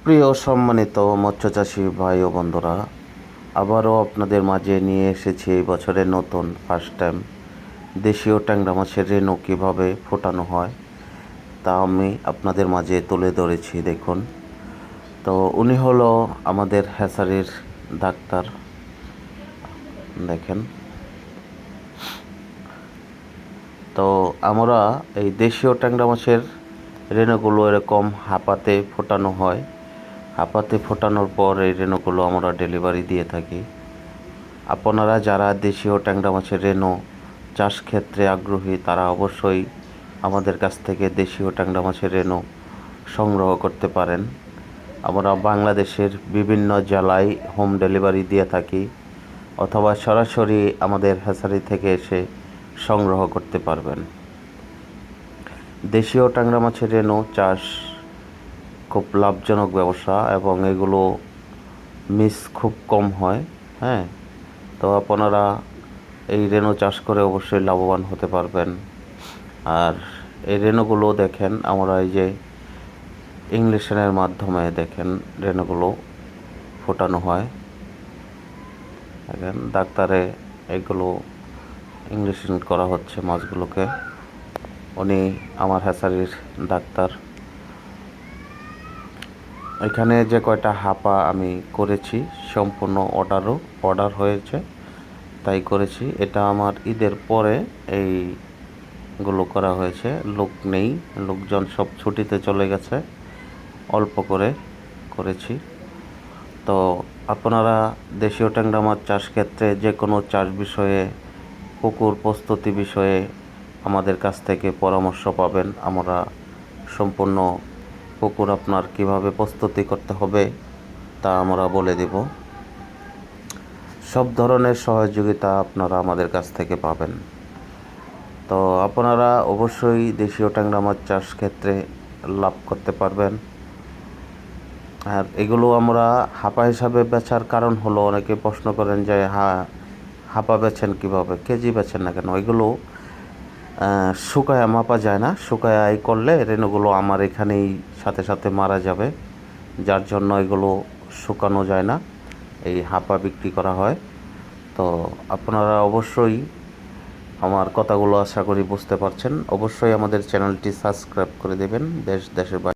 প্রিয় সম্মানিত মৎস্যচাষী ভাই ও বন্ধুরা, আবারও আপনাদের মাঝে নিয়ে এসেছি এই বছরের নতুন ফার্স্ট টাইম দেশীয় ট্যাংরা মাছের রেণু কীভাবে ফোটানো হয় তা আমি আপনাদের মাঝে তুলে ধরেছি। দেখুন, তো উনি হলো আমাদের হ্যাচারির ডাক্তার। দেখেন, তো আমরা এই দেশীয় ট্যাংরা মাছের রেণুগুলো এরকম হাঁপাতে ফোটানো হয়। হাঁপাতে ফোটানোর পর এই রেণুগুলো আমরা ডেলিভারি দিয়ে থাকি। আপনারা যারা দেশীয় ট্যাংরা মাছের রেণু চাষ ক্ষেত্রে আগ্রহী তারা অবশ্যই আমাদের কাছ থেকে দেশীয় ট্যাংরা মাছের রেণু সংগ্রহ করতে পারেন। আমরা বাংলাদেশের বিভিন্ন জেলায় হোম ডেলিভারি দিয়ে থাকি, অথবা সরাসরি আমাদের হ্যাচারি থেকে এসে সংগ্রহ করতে পারবেন। দেশীয় ট্যাংরা মাছের রেণু চাষ খুব লাভজনক ব্যবসা এবং এগুলো মিস খুব কম হয়। হ্যাঁ, তো আপনারা এই রেণু চাষ করে অবশ্যই লাভবান হতে পারবেন। আর এই রেণুগুলো দেখেন, আমরা এই যে ইংলিশের মাধ্যমে দেখেন রেণুগুলো ফোটানো হয়। দেখেন, ডাক্তারে এগুলো ইংলিশন করা হচ্ছে মাছগুলোকে। উনি আমার হ্যাচারির ডাক্তার। এখানে যে কয়টা হাঁপা আমি করেছি সম্পূর্ণ অর্ডার হয়েছে, তাই করেছি। এটা আমার ঈদের পরে এইগুলো করা হয়েছে। লোক নেই, লোকজন সব ছুটিতে চলে গেছে, অল্প করে করেছি। তো আপনারা দেশীয় ট্যাংরা মাছ চাষ ক্ষেত্রে যে কোনো চাষ বিষয়ে, পুকুর প্রস্তুতি বিষয়ে আমাদের কাছ থেকে পরামর্শ পাবেন। আমরা সম্পূর্ণ পুকুর আপনার কিভাবে প্রস্তুতি করতে হবে তা আমরা বলে দেব। সব ধরনের সহযোগিতা আপনারা আমাদের কাছ থেকে পাবেন। তো আপনারা অবশ্যই দেশীয় ট্যাংরা মাছ চাষ ক্ষেত্রে লাভ করতে পারবেন। আর এগুলো আমরা হাঁপা হিসাবে বেচার কারণ হলো, অনেকে প্রশ্ন করেন যে হাঁপা বেচেন কীভাবে, কেজি বেচেন না কেন? এগুলো শুকায়া মাপা যায় না। শুকায়া করলে রেণুগুলো আমার এখানেই সাথে সাথে মারা যাবে, যার জন্য এগুলো শুকানো যায় না, এই হাঁপা বিক্রি করা হয়। তো আপনারা অবশ্যই আমার কথাগুলো আশা করি বুঝতে পারছেন। অবশ্যই আমাদের চ্যানেলটি সাবস্ক্রাইব করে দেবেন। দেশের বাইরে